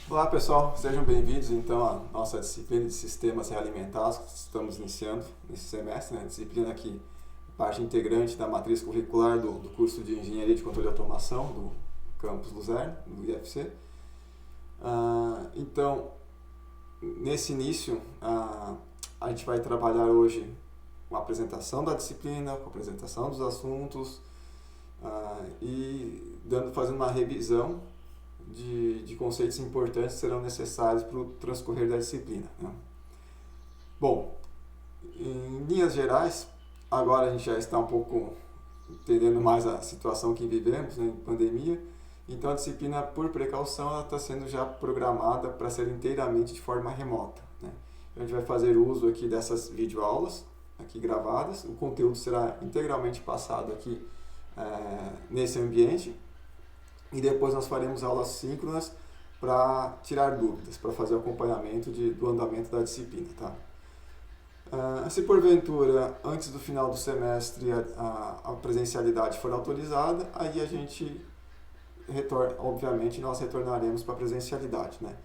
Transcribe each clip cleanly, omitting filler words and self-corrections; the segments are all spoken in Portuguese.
Olá pessoal, sejam bem-vindos então à nossa disciplina de sistemas realimentares que estamos iniciando nesse semestre, né? Disciplina que é parte integrante da matriz curricular do curso de Engenharia de Controle e Automação do campus Luzerne, do IFC. Então, nesse início, a gente vai trabalhar hoje com a apresentação da disciplina, com a apresentação dos assuntos e fazendo uma revisão de conceitos importantes que serão necessários para o transcorrer da disciplina, né? Bom, em linhas gerais, agora a gente já está um pouco entendendo mais a situação que vivemos, né, em pandemia, então a disciplina, por precaução, ela está sendo já programada para ser inteiramente de forma remota, né? A gente vai fazer uso aqui dessas videoaulas, aqui gravadas, o conteúdo será integralmente passado aqui nesse ambiente, e depois nós faremos aulas síncronas para tirar dúvidas, para fazer o acompanhamento do andamento da disciplina, tá? Se porventura, antes do final do semestre, a presencialidade for autorizada, aí a gente obviamente nós retornaremos para a presencialidade, né?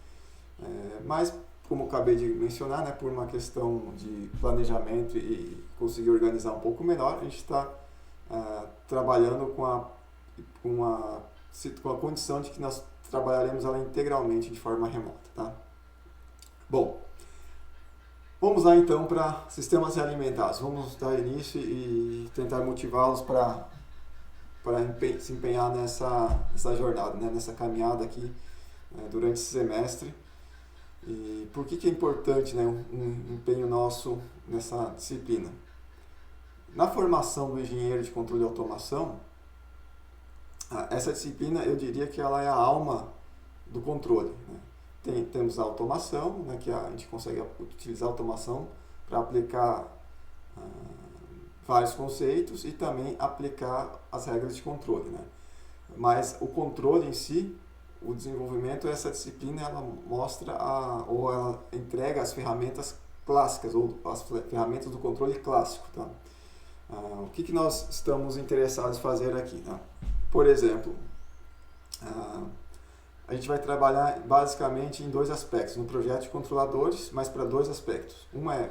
Mas, como eu acabei de mencionar, né, por uma questão de planejamento e conseguir organizar um pouco melhor, a gente está trabalhando com a condição de que nós trabalharemos ela integralmente de forma remota, tá? Bom, vamos lá então para sistemas realimentares. Vamos dar início e tentar motivá-los para se empenhar nessa jornada, né? Nessa caminhada aqui durante esse semestre. E por que é importante, né, um empenho nosso nessa disciplina? Na formação do engenheiro de controle e automação, essa disciplina, eu diria que ela é a alma do controle, né? Temos a automação, né, que a gente consegue utilizar a automação para aplicar vários conceitos e também aplicar as regras de controle, né? Mas o controle em si, o desenvolvimento, essa disciplina, ela mostra ou ela entrega as ferramentas clássicas, ou as ferramentas do controle clássico, tá? O que nós estamos interessados em fazer aqui, né? Por exemplo, a gente vai trabalhar basicamente em dois aspectos, no projeto de controladores, mas para dois aspectos. Um é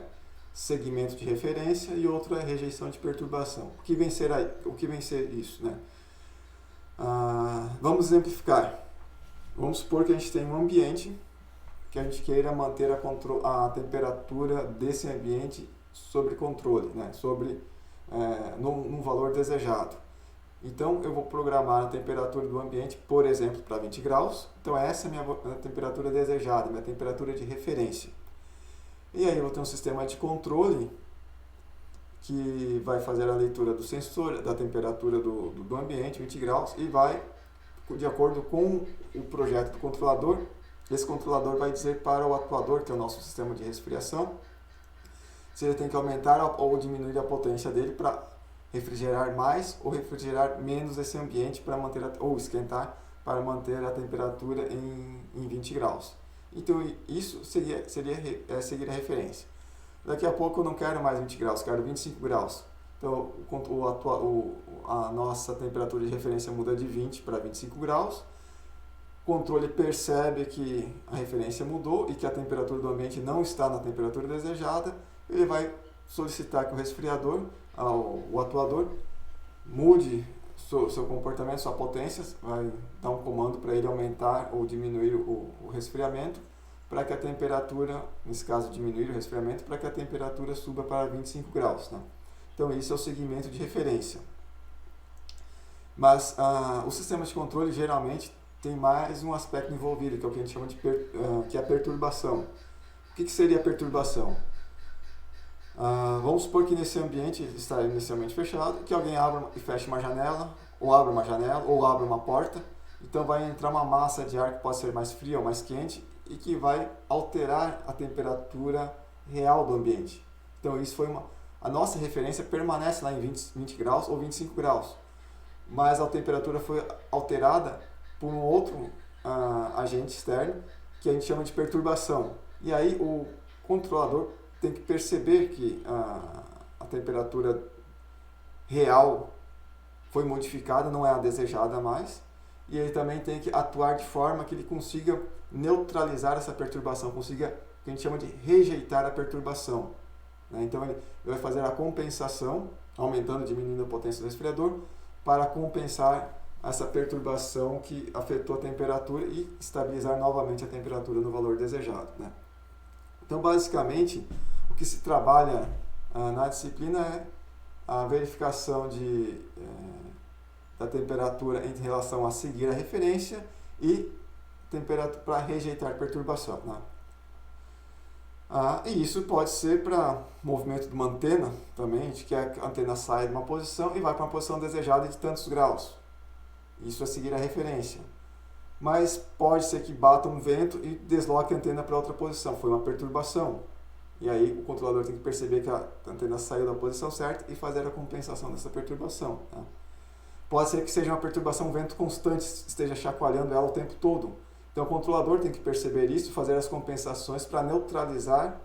segmento de referência e outro é rejeição de perturbação. O que vem ser isso, né? Vamos exemplificar. Vamos supor que a gente tem um ambiente que a gente queira manter a temperatura desse ambiente sob controle, né? Num valor desejado. Então, eu vou programar a temperatura do ambiente, por exemplo, para 20 graus. Então, essa é a minha temperatura desejada, minha temperatura de referência. E aí, eu vou ter um sistema de controle que vai fazer a leitura do sensor, da temperatura do ambiente, 20 graus, e vai, de acordo com o projeto do controlador, esse controlador vai dizer para o atuador, que é o nosso sistema de resfriação, se ele tem que aumentar ou diminuir a potência dele para refrigerar mais ou refrigerar menos esse ambiente ou esquentar para manter a temperatura em 20 graus. Então isso seria seguir a referência. Daqui a pouco eu não quero mais 20 graus, quero 25 graus. Então a nossa temperatura de referência muda de 20 para 25 graus. O controle percebe que a referência mudou e que a temperatura do ambiente não está na temperatura desejada. Ele vai solicitar que o resfriador, o atuador, mude seu comportamento, sua potência, vai dar um comando para ele aumentar ou diminuir o resfriamento, para que a temperatura, nesse caso diminuir o resfriamento, para que a temperatura suba para 25 graus, né? Então isso é o segmento de referência. Mas o sistema de controle geralmente tem mais um aspecto envolvido, que é o que a gente chama que é a perturbação. O que seria a perturbação? Vamos supor que nesse ambiente está inicialmente fechado, que alguém abra e feche uma janela, ou abra uma porta. Então vai entrar uma massa de ar que pode ser mais fria ou mais quente e que vai alterar a temperatura real do ambiente. Então a nossa referência permanece lá em 20 graus ou 25 graus, mas a temperatura foi alterada por um outro agente externo que a gente chama de perturbação. E aí o controlador tem que perceber que a temperatura real foi modificada, não é a desejada mais, e ele também tem que atuar de forma que ele consiga neutralizar essa perturbação, consiga, o que a gente chama de rejeitar a perturbação, né? Então ele vai fazer a compensação, aumentando e diminuindo a potência do resfriador, para compensar essa perturbação que afetou a temperatura e estabilizar novamente a temperatura no valor desejado, né? Então, basicamente, o que se trabalha na disciplina é a verificação da temperatura em relação a seguir a referência e temperatura para rejeitar perturbação, né? E isso pode ser para movimento de uma antena também. A gente quer que a antena saia de uma posição e vai para uma posição desejada de tantos graus. Isso é seguir a referência. Mas pode ser que bata um vento e desloque a antena para outra posição. Foi uma perturbação. E aí o controlador tem que perceber que a antena saiu da posição certa e fazer a compensação dessa perturbação, né? Pode ser que seja uma perturbação, um vento constante, esteja chacoalhando ela o tempo todo. Então o controlador tem que perceber isso, fazer as compensações para neutralizar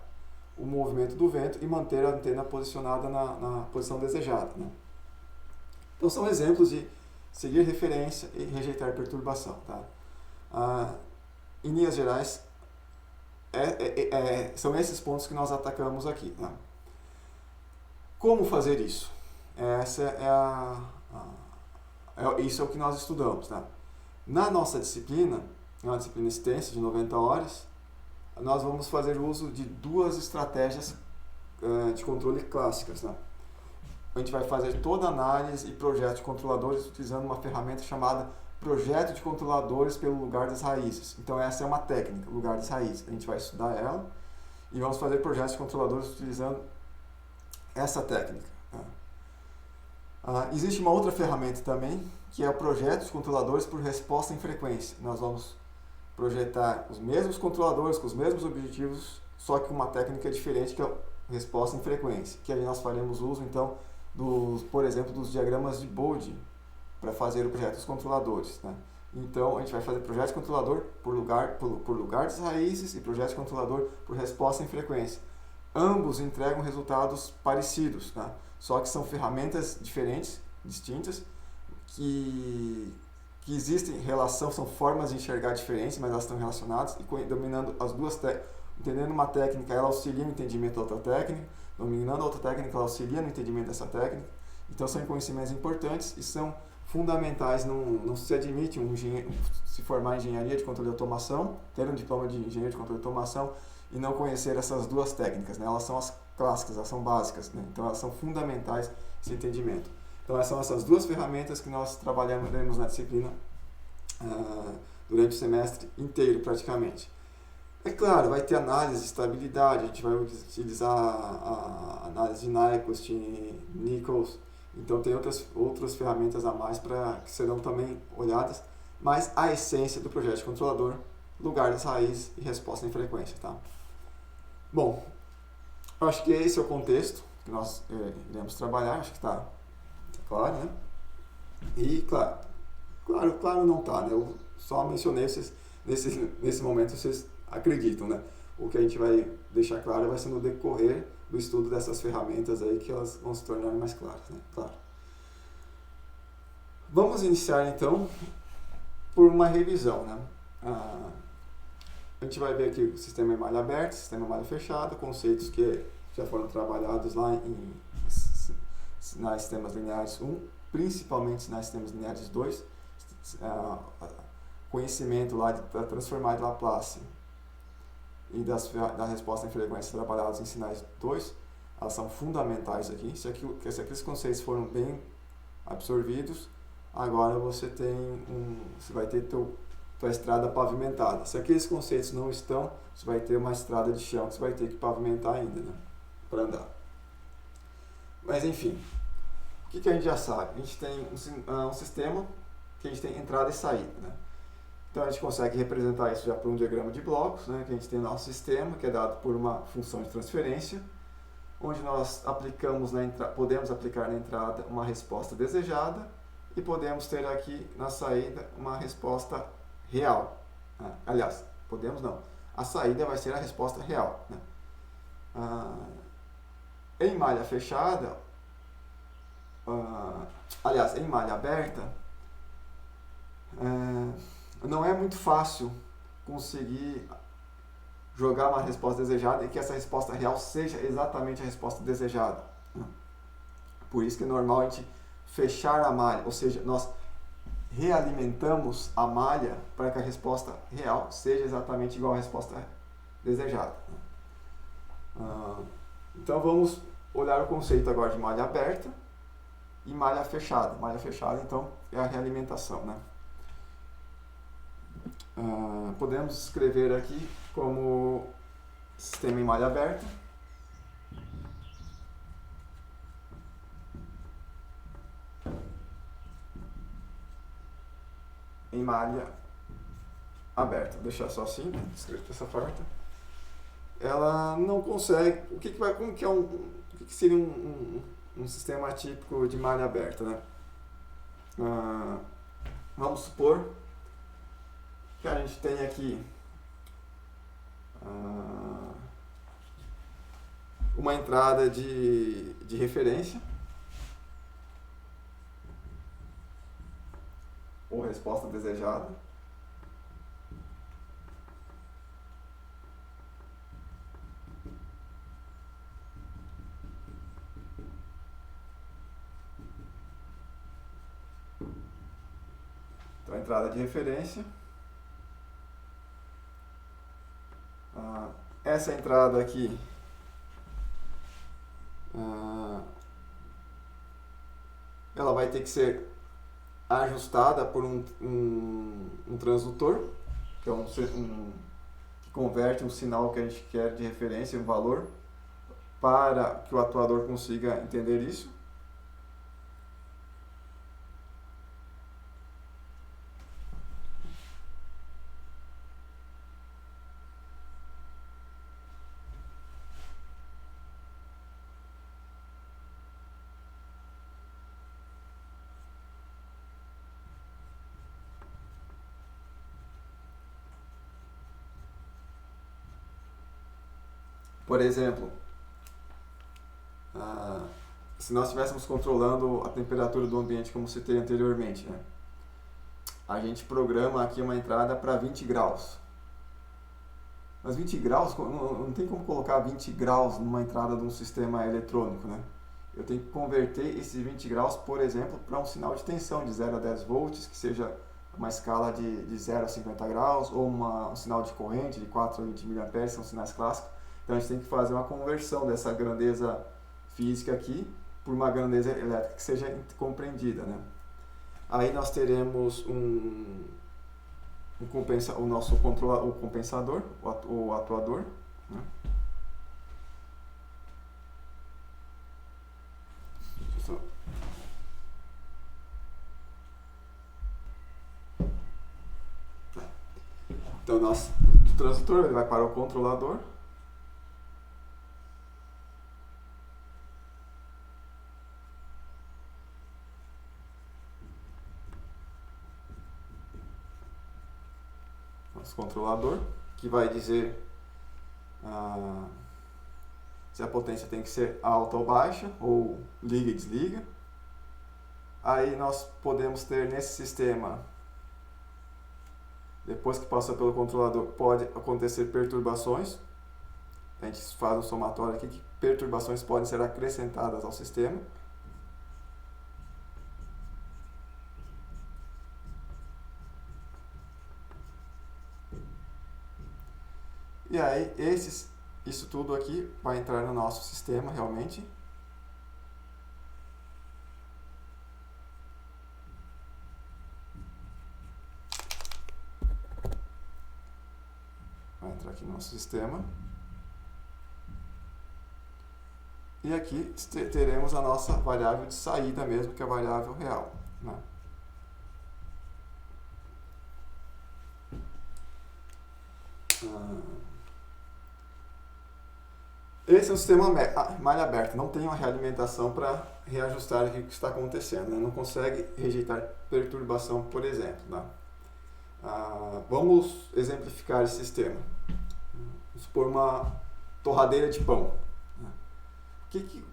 o movimento do vento e manter a antena posicionada na posição desejada, né? Então são exemplos de seguir referência e rejeitar perturbação, tá? Em linhas gerais, são esses pontos que nós atacamos aqui, tá? Como fazer isso? Isso é o que nós estudamos, tá? Na nossa disciplina, é uma disciplina extensa de 90 horas, nós vamos fazer uso de duas estratégias de controle clássicas, né? A gente vai fazer toda a análise e projeto de controladores utilizando uma ferramenta chamada projeto de controladores pelo lugar das raízes. Então essa é uma técnica, lugar das raízes. A gente vai estudar ela e vamos fazer projetos de controladores utilizando essa técnica, tá? Existe uma outra ferramenta também, que é o projeto de controladores por resposta em frequência. Nós vamos projetar os mesmos controladores com os mesmos objetivos, só que com uma técnica diferente, que é a resposta em frequência, que aí nós faremos uso então por exemplo, dos diagramas de Bode para fazer o projeto dos controladores, né? Então a gente vai fazer projeto de controlador por lugar das raízes e projeto de controlador por resposta em frequência. Ambos entregam resultados parecidos, né? Só que são ferramentas diferentes, distintas, que existem relação, são formas de enxergar diferentes, mas elas estão relacionadas, e dominando as duas técnicas, entendendo uma técnica, ela auxilia no entendimento da outra técnica, dominando a outra técnica, ela auxilia no entendimento dessa técnica. Então são conhecimentos importantes e são fundamentais. Não se admite um engenheiro se formar em engenharia de controle de automação, ter um diploma de engenheiro de controle de automação e não conhecer essas duas técnicas, né? Elas são as clássicas, elas são básicas, né? Então elas são fundamentais esse entendimento. Então são essas duas ferramentas que nós trabalharemos na disciplina durante o semestre inteiro praticamente. É claro, vai ter análise de estabilidade, a gente vai utilizar a análise de Nyquist, Nichols, então tem outras ferramentas a mais que serão também olhadas, mas a essência do projeto de controlador, lugar das raízes e resposta em frequência, tá? Bom, eu acho que esse é o contexto que nós iremos trabalhar, acho que está claro, né? E claro não está, né? Eu só mencionei nesse momento, vocês acreditam, né? O que a gente vai deixar claro vai ser no decorrer do estudo dessas ferramentas aí que elas vão se tornar mais claras, né? Claro. Vamos iniciar então por uma revisão, né? A gente vai ver aqui o sistema em malha aberta, sistema em malha fechada, conceitos que já foram trabalhados lá nas sistemas lineares 1, principalmente nas sistemas lineares 2, conhecimento lá da transformada de Laplace e da resposta em frequência trabalhados em sinais 2, elas são fundamentais aqui. Se aqueles conceitos foram bem absorvidos, agora você vai ter tua estrada pavimentada. Se aqueles conceitos não estão, você vai ter uma estrada de chão que você vai ter que pavimentar ainda, né, para andar. Mas enfim, o que a gente já sabe? A gente tem um sistema que a gente tem entrada e saída, né? Então a gente consegue representar isso já por um diagrama de blocos, né, que a gente tem nosso sistema, que é dado por uma função de transferência, onde nós podemos aplicar na entrada uma resposta desejada e podemos ter aqui na saída uma resposta real. Aliás, podemos não. A saída vai ser a resposta real, né? Em malha fechada, em malha aberta, não é muito fácil conseguir jogar uma resposta desejada e que essa resposta real seja exatamente a resposta desejada. Por isso que é normal a gente fechar a malha, ou seja, nós realimentamos a malha para que a resposta real seja exatamente igual à resposta desejada. Então vamos olhar o conceito agora de malha aberta e malha fechada. Malha fechada, então, é a realimentação, né? Podemos escrever aqui como sistema em malha aberta. Em malha aberta. Vou deixar só assim, né? Escrito dessa forma. Ela não consegue. O que seria um sistema típico de malha aberta, né? Vamos supor que a gente tem aqui uma entrada de referência ou resposta desejada. Então, a entrada de referência. Essa entrada aqui ela vai ter que ser ajustada por um transdutor, que é que converte um sinal que a gente quer de referência, um valor, para que o atuador consiga entender isso. Por exemplo, se nós estivéssemos controlando a temperatura do ambiente, como citei anteriormente, né? A gente programa aqui uma entrada para 20 graus. Mas 20 graus, não tem como colocar 20 graus numa entrada de um sistema eletrônico, né? Eu tenho que converter esses 20 graus, por exemplo, para um sinal de tensão de 0 a 10 volts, que seja uma escala de 0 a 50 graus, ou um sinal de corrente de 4 a 20 mA, são sinais clássicos. Então a gente tem que fazer uma conversão dessa grandeza física aqui por uma grandeza elétrica que seja compreendida, né? Aí nós teremos o nosso o compensador, o atuador, né? Então o transdutor ele vai para o controlador. Controlador, que vai dizer se a potência tem que ser alta ou baixa, ou liga e desliga. Aí nós podemos ter nesse sistema, depois que passa pelo controlador, pode acontecer perturbações. A gente faz um somatório aqui que perturbações podem ser acrescentadas ao sistema. E aí, isso tudo aqui vai entrar no nosso sistema realmente. Vai entrar aqui no nosso sistema. E aqui teremos a nossa variável de saída mesmo, que é a variável real, né? Esse é um sistema malha aberta, não tem uma realimentação para reajustar o que está acontecendo, né? Não consegue rejeitar perturbação, por exemplo, né? Vamos exemplificar esse sistema. Vamos supor uma torradeira de pão.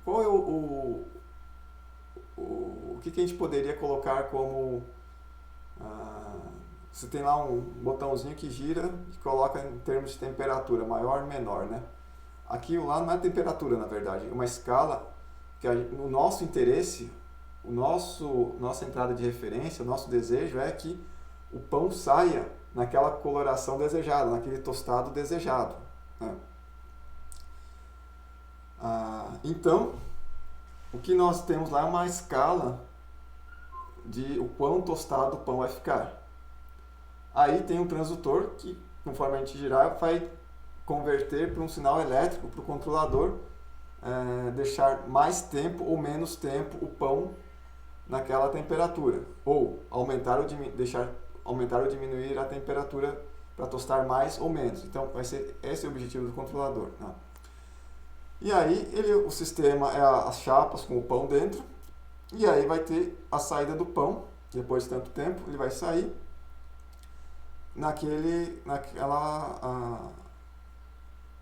Qual é o que a gente poderia colocar como você tem lá um botãozinho que gira e coloca em termos de temperatura, maior, menor, né? Aquilo lá não é temperatura, na verdade, é uma escala que o nosso interesse, nossa entrada de referência, o nosso desejo é que o pão saia naquela coloração desejada, naquele tostado desejado, né? Então, o que nós temos lá é uma escala de o quão tostado o pão vai ficar. Aí tem um transdutor que, conforme a gente girar, vai converter para um sinal elétrico para o controlador deixar mais tempo ou menos tempo o pão naquela temperatura, ou aumentar ou diminuir a temperatura para tostar mais ou menos. Então vai ser esse o objetivo do controlador, né? E aí o sistema é as chapas com o pão dentro, e aí vai ter a saída do pão. Depois de tanto tempo ele vai sair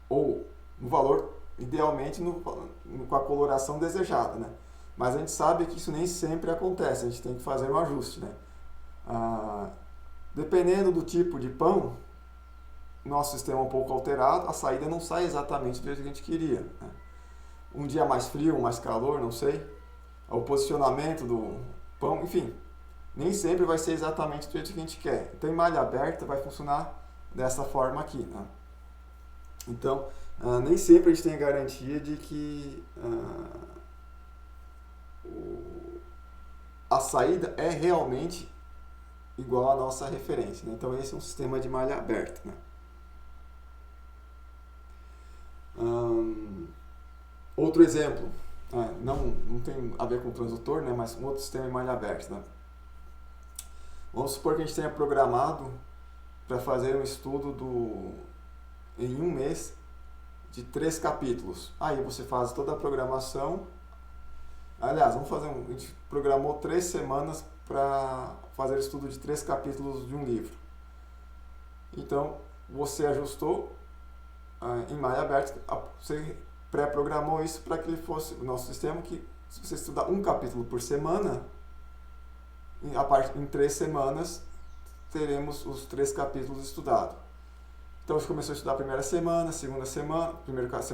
ou no valor, idealmente com a coloração desejada, né? Mas a gente sabe que isso nem sempre acontece, a gente tem que fazer um ajuste, né? Dependendo do tipo de pão, nosso sistema é um pouco alterado, a saída não sai exatamente do jeito que a gente queria, né? Um dia mais frio, mais calor, não sei, o posicionamento do pão, enfim, nem sempre vai ser exatamente do jeito que a gente quer. Então, em malha aberta vai funcionar dessa forma aqui, né? Então, nem sempre a gente tem a garantia de que a saída é realmente igual à nossa referência, né? Então, esse é um sistema de malha aberta, né? Outro exemplo, não tem a ver com o transdutor, né? Mas um outro sistema de malha aberta, né? Vamos supor que a gente tenha programado para fazer um estudo em um mês de 3 capítulos. Aí você faz toda a programação. Aliás, a gente programou 3 semanas para fazer o estudo de 3 capítulos de um livro. Então, você ajustou em malha aberta, você pré-programou isso para que ele fosse o nosso sistema, que se você estudar um capítulo por semana, em 3 semanas teremos os 3 capítulos estudados. Então a gente começou a estudar a primeira semana, segunda semana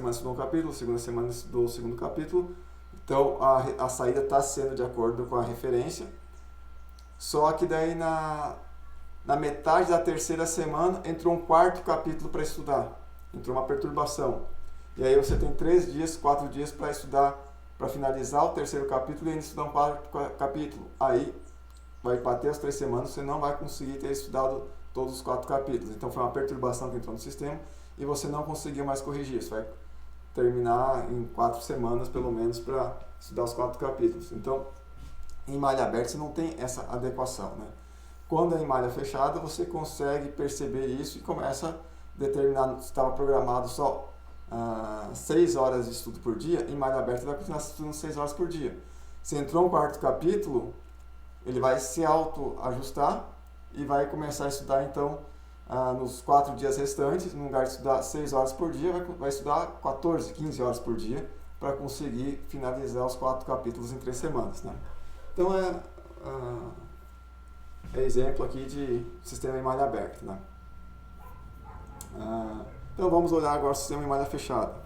estudou um capítulo, segunda semana estudou o segundo capítulo. Então a saída está sendo de acordo com a referência. Só que daí na metade da terceira semana entrou um 4º capítulo para estudar. Entrou uma perturbação. E aí você tem 3 dias, 4 dias para estudar, para finalizar o 3º capítulo e ainda estudar um 4º capítulo. Aí vai bater as 3 semanas, você não vai conseguir ter estudado todos os 4 capítulos. Então foi uma perturbação que entrou no sistema e você não conseguiu mais corrigir. Isso vai terminar em 4 semanas, pelo menos, para estudar os 4 capítulos. Então, em malha aberta você não tem essa adequação, né? Quando é em malha fechada, você consegue perceber isso e começa a determinar, se estava programado só 6 horas de estudo por dia, em malha aberta vai continuar estudando 6 horas por dia. Se entrou um 4º capítulo, ele vai se auto-ajustar e vai começar a estudar, então, nos 4 dias restantes, no lugar de estudar 6 horas por dia, vai estudar 14, 15 horas por dia, para conseguir finalizar os 4 capítulos em 3 semanas, né? Então, é exemplo aqui de sistema em malha aberta, né? Então, vamos olhar agora o sistema em malha fechada.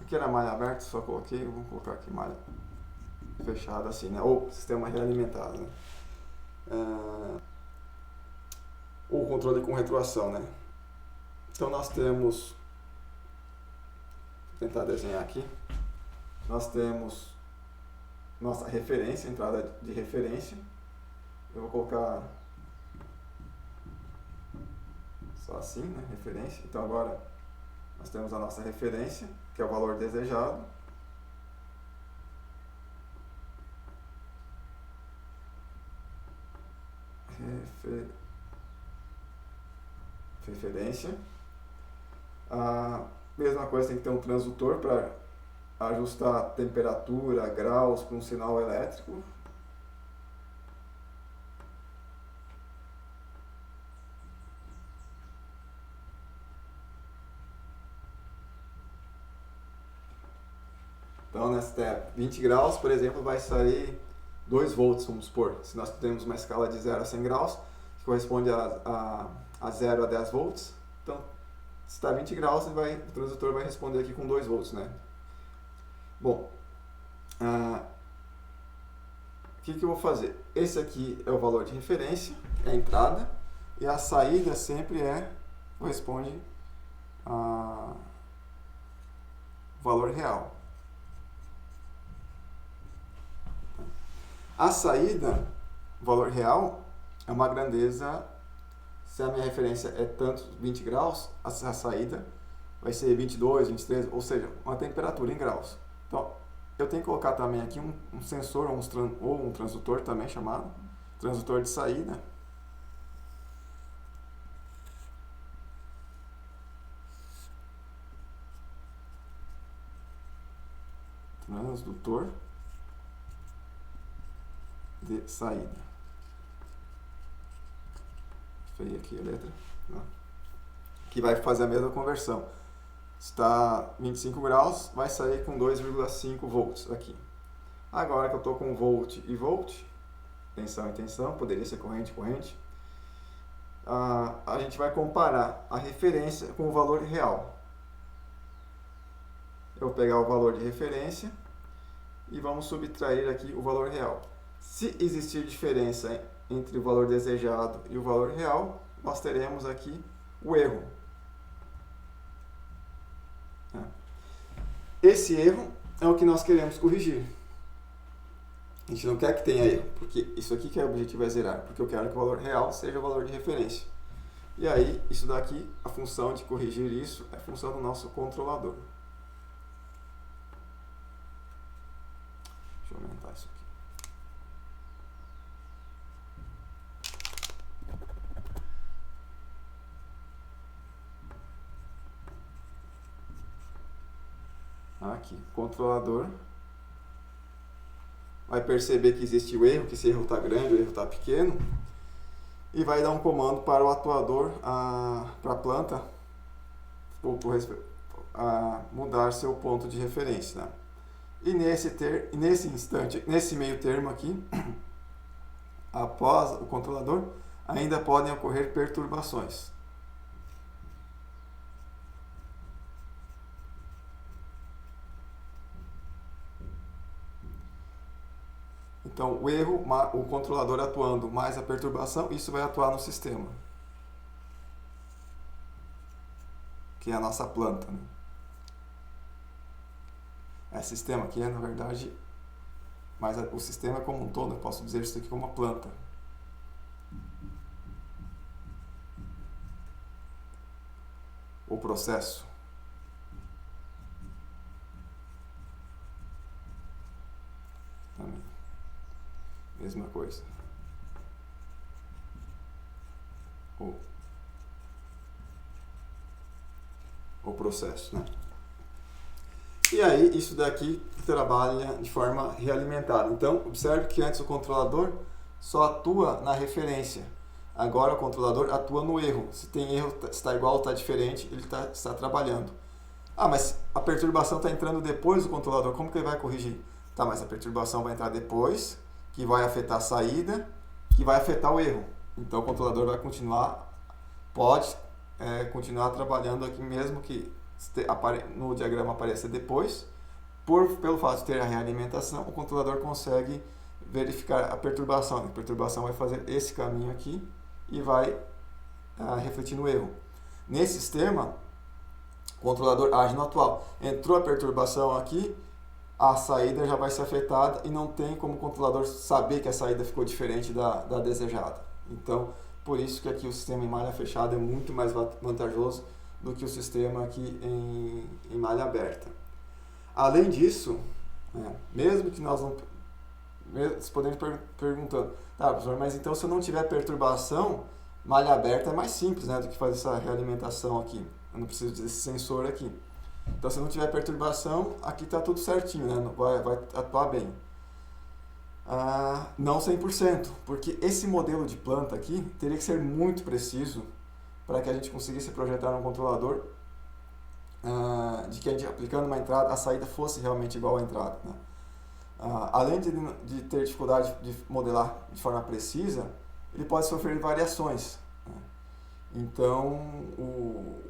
Aqui era malha aberta, só coloquei, vamos colocar aqui malha fechada assim, né? Ou sistema realimentado, né? Ou controle com retroação, né? Então nós temos, vou tentar desenhar aqui, nós temos nossa referência, entrada de referência. Eu vou colocar só assim, né? Referência. Então agora nós temos a nossa referência, que é o valor desejado. Referência. A mesma coisa, tem que ter um transdutor para ajustar temperatura, graus para um sinal elétrico. Então, nessa 20 graus, por exemplo, vai sair 2 volts, vamos supor. Se nós temos uma escala de 0 a 100 graus, que corresponde a 0 a 10 volts, então, se está 20 graus, o transdutor vai responder aqui com 2 volts, né? Bom, o que eu vou fazer? Esse aqui é o valor de referência, é a entrada, e a saída sempre corresponde ao valor real. A saída, o valor real, é uma grandeza. Se a minha referência é tanto 20 graus, a saída vai ser 22, 23, ou seja, uma temperatura em graus. Então, eu tenho que colocar também aqui um sensor ou um transdutor também chamado transdutor de saída. Transdutor de saída. Feia aqui a letra. Não. Que vai fazer a mesma conversão. Está 25 graus, vai sair com 2,5 volts aqui. Agora que eu estou com volt e volt, tensão e tensão, poderia ser corrente e corrente, a gente vai comparar a referência com o valor real. Eu vou pegar o valor de referência e vamos subtrair aqui o valor real. Se existir diferença entre o valor desejado e o valor real, nós teremos aqui o erro. Esse erro é o que nós queremos corrigir. A gente não quer que tenha erro, porque isso aqui que é o objetivo, é zerar, porque eu quero que o valor real seja o valor de referência. E aí, isso daqui, a função de corrigir isso é a função do nosso controlador. Deixa eu aumentar isso aqui. Aqui, controlador vai perceber que existe o erro, que esse erro está grande, o erro está pequeno, e vai dar um comando para o atuador, para a planta, mudar seu ponto de referência, né? E nesse instante, nesse meio termo aqui, após o controlador, ainda podem ocorrer perturbações. Então, o erro, o controlador atuando mais a perturbação, isso vai atuar no sistema, que é a nossa planta, né? Esse sistema aqui é, na verdade, mas o sistema como um todo, eu posso dizer isso aqui como uma planta. O processo. Também. Mesma coisa. O processo, né? E aí, isso daqui trabalha de forma realimentada. Então, observe que antes o controlador só atua na referência. Agora o controlador atua no erro. Se tem erro, se está igual ou está diferente, ele está trabalhando. Mas a perturbação está entrando depois do controlador, como que ele vai corrigir? Tá, mas a perturbação vai entrar depois, que vai afetar a saída, que vai afetar o erro. Então o controlador vai pode continuar trabalhando aqui mesmo que no diagrama apareça depois. Pelo fato de ter a realimentação, o controlador consegue verificar a perturbação. A perturbação vai fazer esse caminho aqui e vai refletir no erro. Nesse sistema, o controlador age no atual. Entrou a perturbação aqui, a saída já vai ser afetada e não tem como o controlador saber que a saída ficou diferente da desejada. Então, por isso que aqui o sistema em malha fechada é muito mais vantajoso do que o sistema aqui em malha aberta. Além disso, mesmo que nós não... Vocês podem estar perguntando, tá, professor, mas então se eu não tiver perturbação, malha aberta é mais simples, né, do que fazer essa realimentação aqui. Eu não preciso desse sensor aqui. Então, se não tiver perturbação, aqui está tudo certinho, né? Vai atuar bem. Não 100%, porque esse modelo de planta aqui teria que ser muito preciso para que a gente conseguisse projetar um controlador de que a gente, aplicando uma entrada, a saída fosse realmente igual à entrada, né? Além de ter dificuldade de modelar de forma precisa, ele pode sofrer variações, né? Então,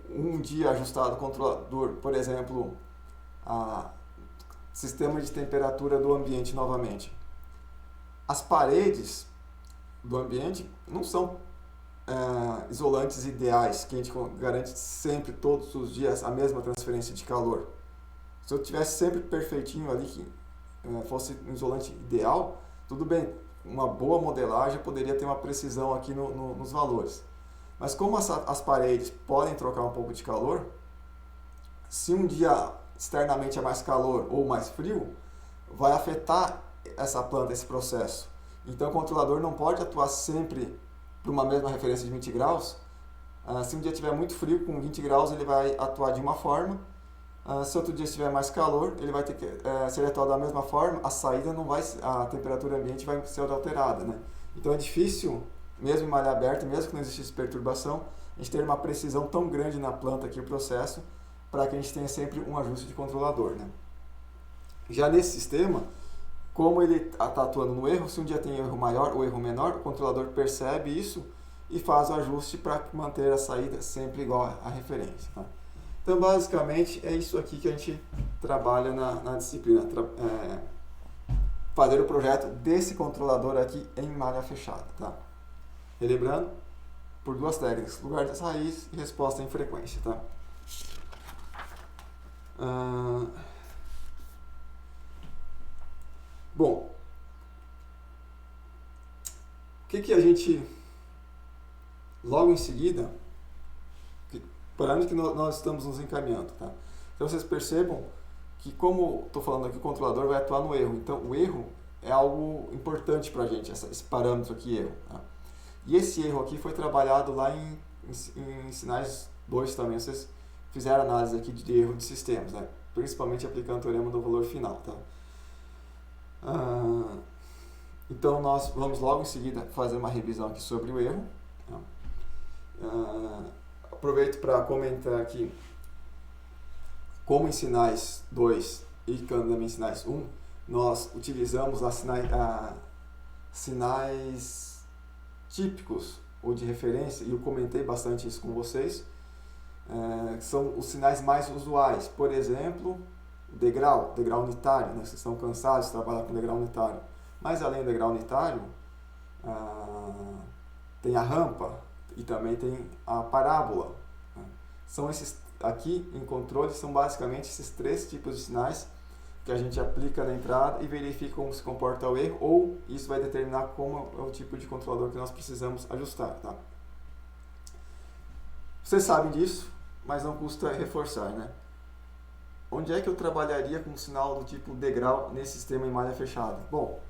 um dia ajustado o controlador, por exemplo, sistema de temperatura do ambiente novamente. As paredes do ambiente não são isolantes ideais, que a gente garante sempre, todos os dias, a mesma transferência de calor. Se eu tivesse sempre perfeitinho ali, que fosse um isolante ideal, tudo bem, uma boa modelagem poderia ter uma precisão aqui nos valores. Mas como as paredes podem trocar um pouco de calor, se um dia externamente é mais calor ou mais frio, vai afetar essa planta, esse processo. Então o controlador não pode atuar sempre para uma mesma referência de 20 graus. Se um dia estiver muito frio, com 20 graus ele vai atuar de uma forma. Se outro dia estiver mais calor, ele vai ter que, se ele atuar da mesma forma, a saída não vai, a temperatura ambiente vai ser alterada, né? Então é difícil, mesmo em malha aberta, mesmo que não existisse perturbação, a gente ter uma precisão tão grande na planta aqui, o processo, para que a gente tenha sempre um ajuste de controlador, né? Já nesse sistema, como ele está atuando no erro, se um dia tem erro maior ou erro menor, o controlador percebe isso e faz o ajuste para manter a saída sempre igual à referência, tá? Então, basicamente, é isso aqui que a gente trabalha na disciplina. Fazer o projeto desse controlador aqui em malha fechada, tá? Relembrando, por duas técnicas, lugar de raiz e resposta em frequência, tá? Bom, o que a gente, logo em seguida, para onde que nós estamos nos encaminhando, tá? Então vocês percebam que, como estou falando aqui, o controlador vai atuar no erro. Então o erro é algo importante para a gente, esse parâmetro aqui, erro, tá? E esse erro aqui foi trabalhado lá em sinais 2 também. Vocês fizeram análise aqui de erro de sistemas, né? Principalmente aplicando o teorema do valor final, tá? Então nós vamos logo em seguida fazer uma revisão aqui sobre o erro, tá? Aproveito para comentar aqui como em sinais 2 e também em sinais 1, nós utilizamos sinais típicos ou de referência, e eu comentei bastante isso com vocês, que são os sinais mais usuais. Por exemplo, degrau unitário, né? Vocês estão cansados de trabalhar com degrau unitário. Mas além do degrau unitário, tem a rampa e também tem a parábola, né? São esses aqui em controle, são basicamente esses três tipos de sinais que a gente aplica na entrada e verifica como se comporta o erro, ou isso vai determinar como é o tipo de controlador que nós precisamos ajustar, tá? Vocês sabem disso, mas não custa reforçar, né? Onde é que eu trabalharia com um sinal do tipo degrau nesse sistema em malha fechada? Bom,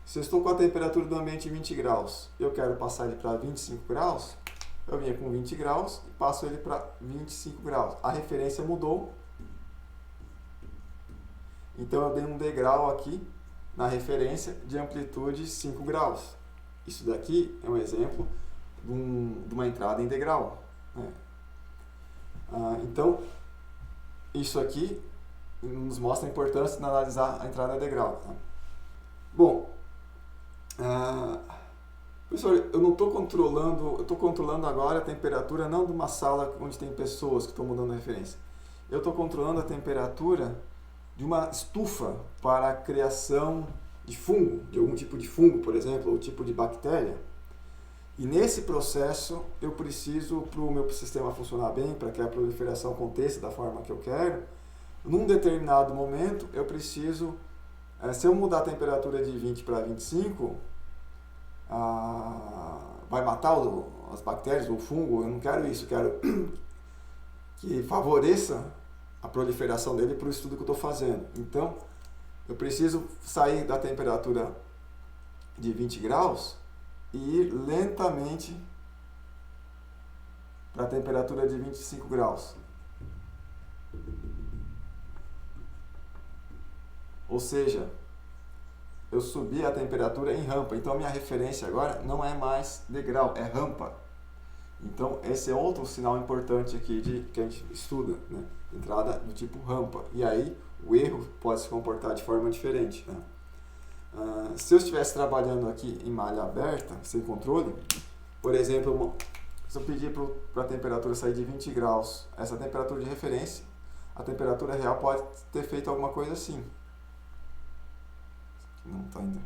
se eu estou com a temperatura do ambiente em 20 graus, eu quero passar ele para 25 graus, eu vinha com 20 graus e passo ele para 25 graus. A referência mudou, então eu dei um degrau aqui na referência de amplitude 5 graus. Isso daqui é um exemplo de uma entrada em degrau, né? Então, isso aqui nos mostra a importância de analisar a entrada em degrau, tá? Bom, pessoal, eu não estou controlando, eu estou controlando agora a temperatura não de uma sala onde tem pessoas que estão mudando a referência. Eu estou controlando a temperatura de uma estufa para a criação de fungo, de algum tipo de fungo, por exemplo, ou tipo de bactéria. E nesse processo eu preciso, para o meu sistema funcionar bem, para que a proliferação aconteça da forma que eu quero, num determinado momento eu preciso, se eu mudar a temperatura de 20 para 25, vai matar as bactérias ou o fungo. Eu não quero isso, eu quero que favoreça a proliferação dele para o estudo que eu estou fazendo. Então, eu preciso sair da temperatura de 20 graus e ir lentamente para a temperatura de 25 graus. Ou seja, eu subi a temperatura em rampa. Então, minha referência agora não é mais degrau, é rampa. Então, esse é outro sinal importante aqui que a gente estuda, né? Entrada do tipo rampa. E aí, o erro pode se comportar de forma diferente, né? Se eu estivesse trabalhando aqui em malha aberta, sem controle, por exemplo, se eu pedir para a temperatura sair de 20 graus, essa temperatura de referência, a temperatura real pode ter feito alguma coisa assim. Não está ainda.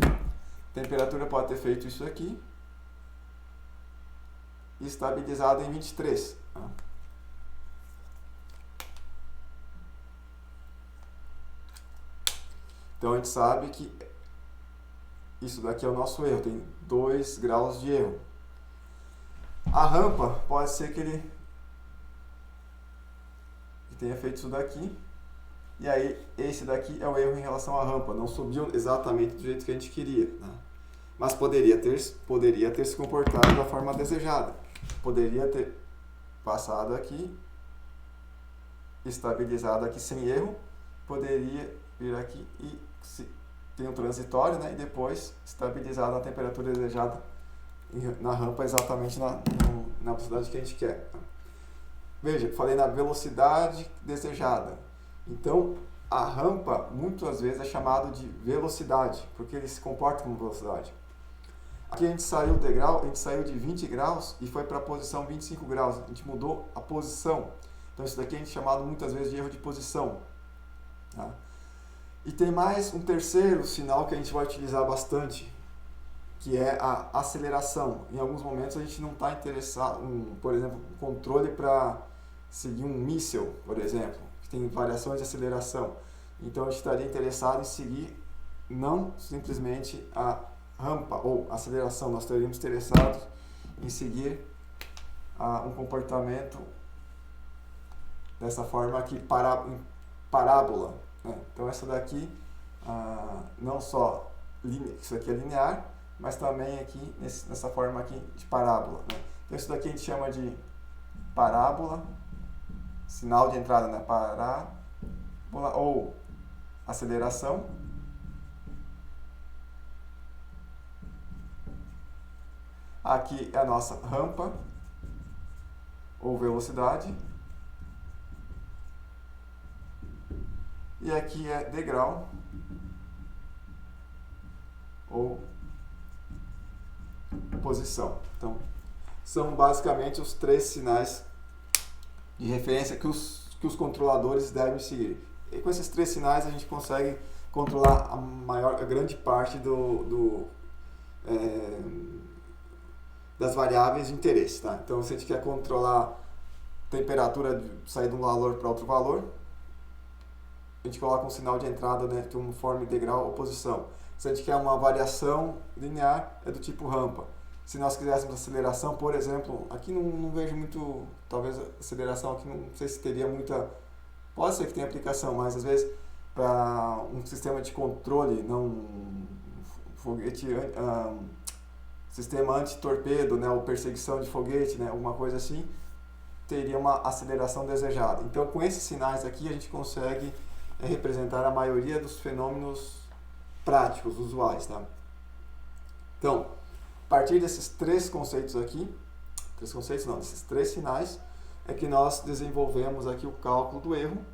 A temperatura pode ter feito isso aqui e estabilizado em 23. Tá? Então a gente sabe que isso daqui é o nosso erro, tem 2 graus de erro. A rampa pode ser que ele tenha feito isso daqui, e aí esse daqui é o erro em relação à rampa, não subiu exatamente do jeito que a gente queria, né? Mas poderia ter se comportado da forma desejada, poderia ter passado aqui, estabilizado aqui sem erro, poderia vir aqui e tem um transitório, né? E depois estabilizado na temperatura desejada na rampa exatamente na velocidade que a gente quer. Veja, falei na velocidade desejada. Então, a rampa muitas vezes é chamado de velocidade, porque ele se comporta como velocidade. Aqui a gente saiu do degrau, a gente saiu de 20 graus e foi para a posição 25 graus. A gente mudou a posição. Então, isso daqui a gente é chamado muitas vezes de erro de posição. Tá? E tem mais um terceiro sinal que a gente vai utilizar bastante, que é a aceleração. Em alguns momentos a gente não está interessado, por exemplo, controle para seguir um míssil, por exemplo, que tem variações de aceleração. Então a gente estaria interessado em seguir não simplesmente a rampa ou aceleração, nós estaríamos interessados em seguir um comportamento dessa forma aqui, parábola. Né? Então essa daqui, não só isso aqui é linear, mas também aqui nessa forma aqui de parábola. Né? Então isso daqui a gente chama de parábola, sinal de entrada, né? Parábola ou aceleração. Aqui é a nossa rampa ou velocidade. E aqui é degrau ou posição. Então, são basicamente os 3 sinais de referência que os controladores devem seguir. E com esses 3 sinais a gente consegue controlar a grande parte das variáveis de interesse. Tá? Então, se a gente quer controlar temperatura de sair de um valor para outro valor, a gente coloca um sinal de entrada, né, conforme degrau ou posição. Se a gente quer uma variação linear, é do tipo rampa. Se nós quiséssemos aceleração, por exemplo, aqui não vejo muito, talvez aceleração aqui não sei se teria muita, pode ser que tenha aplicação, mas às vezes para um sistema de controle, não foguete, sistema anti-torpedo, né, ou perseguição de foguete, né, alguma coisa assim, teria uma aceleração desejada. Então, com esses sinais aqui, a gente consegue representar a maioria dos fenômenos práticos, usuais. Tá? Então, a partir desses 3 conceitos aqui, desses 3 sinais, é que nós desenvolvemos aqui o cálculo do erro,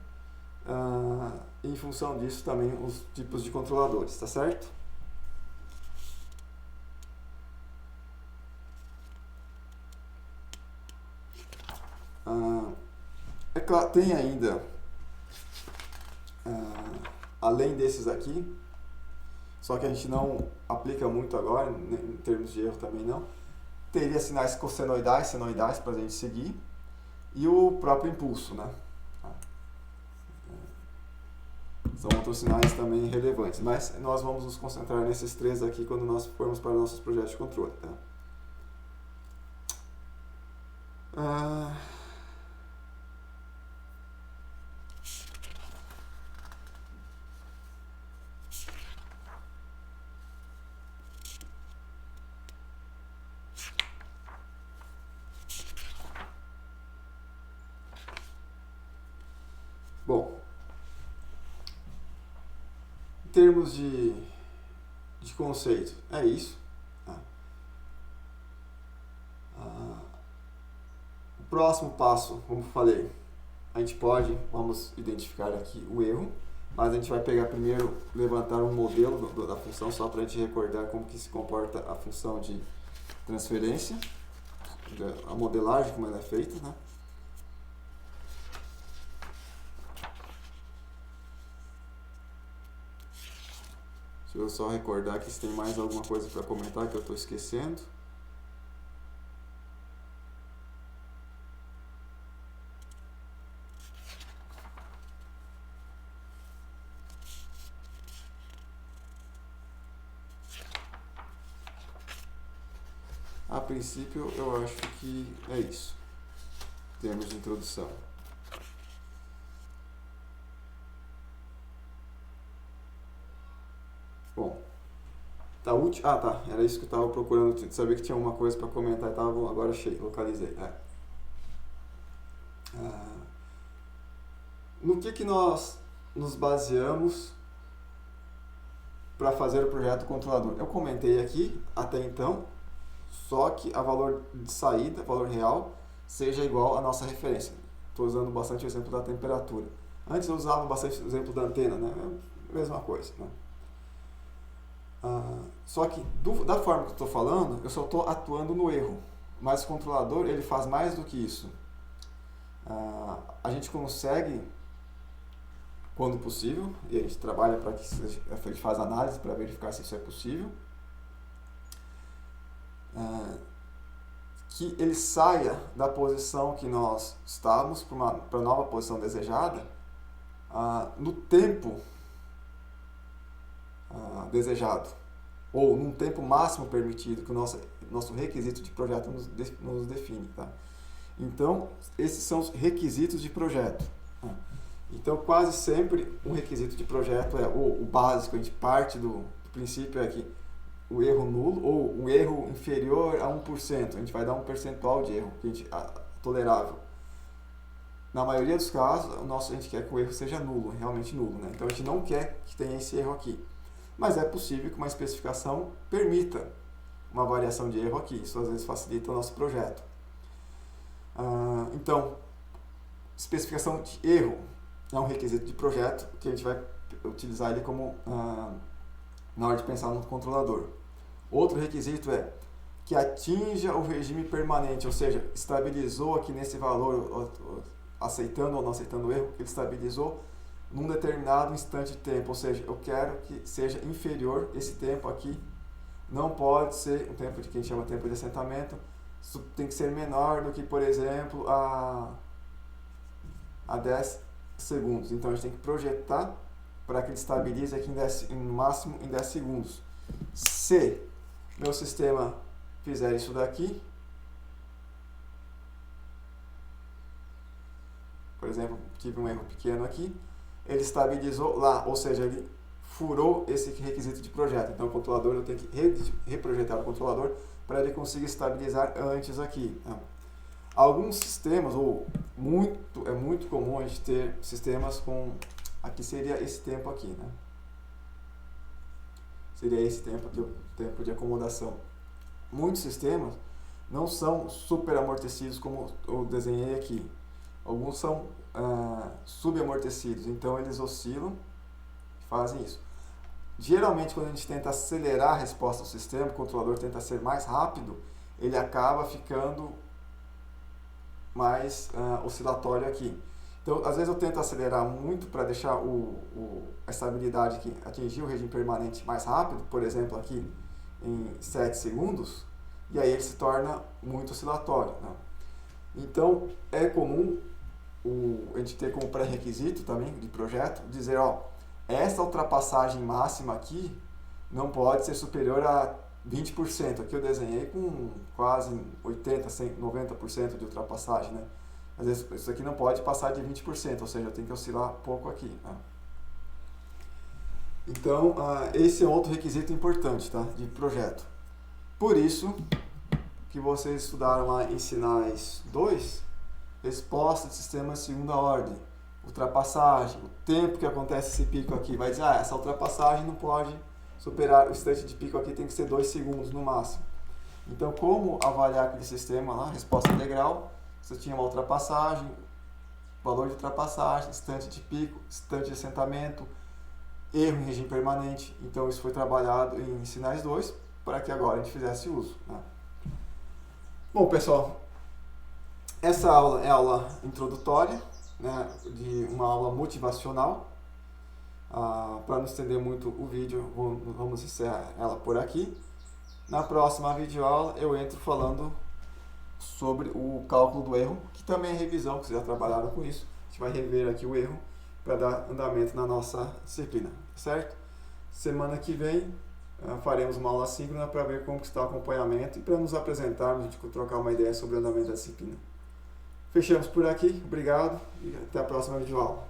e em função disso também os tipos de controladores, tá certo? É claro, tem ainda, além desses aqui, só que a gente não aplica muito agora, em termos de erro também não, teria sinais cossenoidais, senoidais para a gente seguir, e o próprio impulso, né? São outros sinais também relevantes, mas nós vamos nos concentrar nesses 3 aqui quando nós formos para nossos projetos de controle. Tá? termos de conceito, é isso. Tá? O próximo passo, como eu falei, vamos identificar aqui o erro, mas a gente vai pegar primeiro, levantar um modelo da função, só para a gente recordar como que se comporta a função de transferência, a modelagem, como ela é feita, né? Deixa eu só recordar aqui se tem mais alguma coisa para comentar que eu estou esquecendo. A princípio, eu acho que é isso, em termos de introdução. Bom, tá útil. Ah, tá. Era isso que eu estava procurando. Sabia que tinha alguma coisa para comentar. Agora achei, localizei. No que nós nos baseamos para fazer o projeto controlador? Eu comentei aqui até então, só que a valor de saída, valor real, seja igual à nossa referência. Estou usando bastante o exemplo da temperatura. Antes eu usava bastante o exemplo da antena, né? É a mesma coisa, né? Só que da forma que eu estou falando, eu só estou atuando no erro. Mas o controlador, ele faz mais do que isso. A gente consegue, quando possível, e a gente trabalha para que a gente faz análise para verificar se isso é possível, que ele saia da posição que nós estávamos para a nova posição desejada no tempo desejado, ou num tempo máximo permitido que o nosso requisito de projeto nos define. Tá? Então, esses são os requisitos de projeto. Então, quase sempre um requisito de projeto é o básico, a gente parte do princípio é que o erro nulo ou um erro inferior a 1%, a gente vai dar um percentual de erro tolerável. Na maioria dos casos, a gente quer que o erro seja nulo, realmente nulo, né? Então a gente não quer que tenha esse erro aqui. Mas é possível que uma especificação permita uma variação de erro aqui. Isso às vezes facilita o nosso projeto. Então, especificação de erro é um requisito de projeto que a gente vai utilizar ele como na hora de pensar no controlador. Outro requisito é que atinja o regime permanente, ou seja, estabilizou aqui nesse valor, aceitando ou não aceitando o erro, ele estabilizou num determinado instante de tempo, ou seja, eu quero que seja inferior esse tempo aqui, não pode ser um tempo que a gente chama de tempo de assentamento, isso tem que ser menor do que, por exemplo, a 10 segundos. Então a gente tem que projetar para que ele estabilize aqui no máximo em 10 segundos. Se meu sistema fizer isso daqui, por exemplo, tive um erro pequeno aqui, ele estabilizou lá, ou seja, ele furou esse requisito de projeto. Então o controlador, eu tenho que reprojetar o controlador para ele conseguir estabilizar antes aqui. Alguns sistemas, é muito comum a gente ter sistemas com, aqui seria esse tempo aqui, né? Seria esse tempo aqui, o tempo de acomodação. Muitos sistemas não são super amortecidos como eu desenhei aqui. Alguns são subamortecidos, então eles oscilam e fazem isso. Geralmente, quando a gente tenta acelerar a resposta do sistema, o controlador tenta ser mais rápido, ele acaba ficando mais oscilatório aqui. Então, às vezes eu tento acelerar muito para deixar a estabilidade aqui, atingir o regime permanente mais rápido, por exemplo, aqui em 7 segundos, e aí ele se torna muito oscilatório. Né? Então, é comum a gente ter como pré-requisito também de projeto, dizer, essa ultrapassagem máxima aqui não pode ser superior a 20%. Aqui eu desenhei com quase 80%, 90% de ultrapassagem, né? Às vezes isso aqui não pode passar de 20%, ou seja, eu tenho que oscilar pouco aqui. Né? Então, esse é outro requisito importante, tá? De projeto. Por isso que vocês estudaram lá em Sinais 2, resposta de sistema de segunda ordem. ultrapassagem, o tempo que acontece esse pico aqui, vai dizer, essa ultrapassagem não pode superar, o instante de pico aqui tem que ser 2 segundos no máximo. Então, como avaliar aquele sistema lá, resposta integral, você tinha uma ultrapassagem, valor de ultrapassagem, instante de pico, instante de assentamento, erro em regime permanente. Então, isso foi trabalhado em sinais 2, para que agora a gente fizesse uso, né? Bom, pessoal, essa aula é aula introdutória, né, de uma aula motivacional. Para não estender muito o vídeo, vamos encerrar ela por aqui. Na próxima videoaula eu entro falando sobre o cálculo do erro, que também é revisão, que vocês já trabalharam com isso. A gente vai rever aqui o erro para dar andamento na nossa disciplina, certo? Semana que vem faremos uma aula síncrona para ver como está o acompanhamento e para nos apresentarmos, a gente trocar uma ideia sobre o andamento da disciplina. Fechamos por aqui, obrigado e até a próxima videoaula.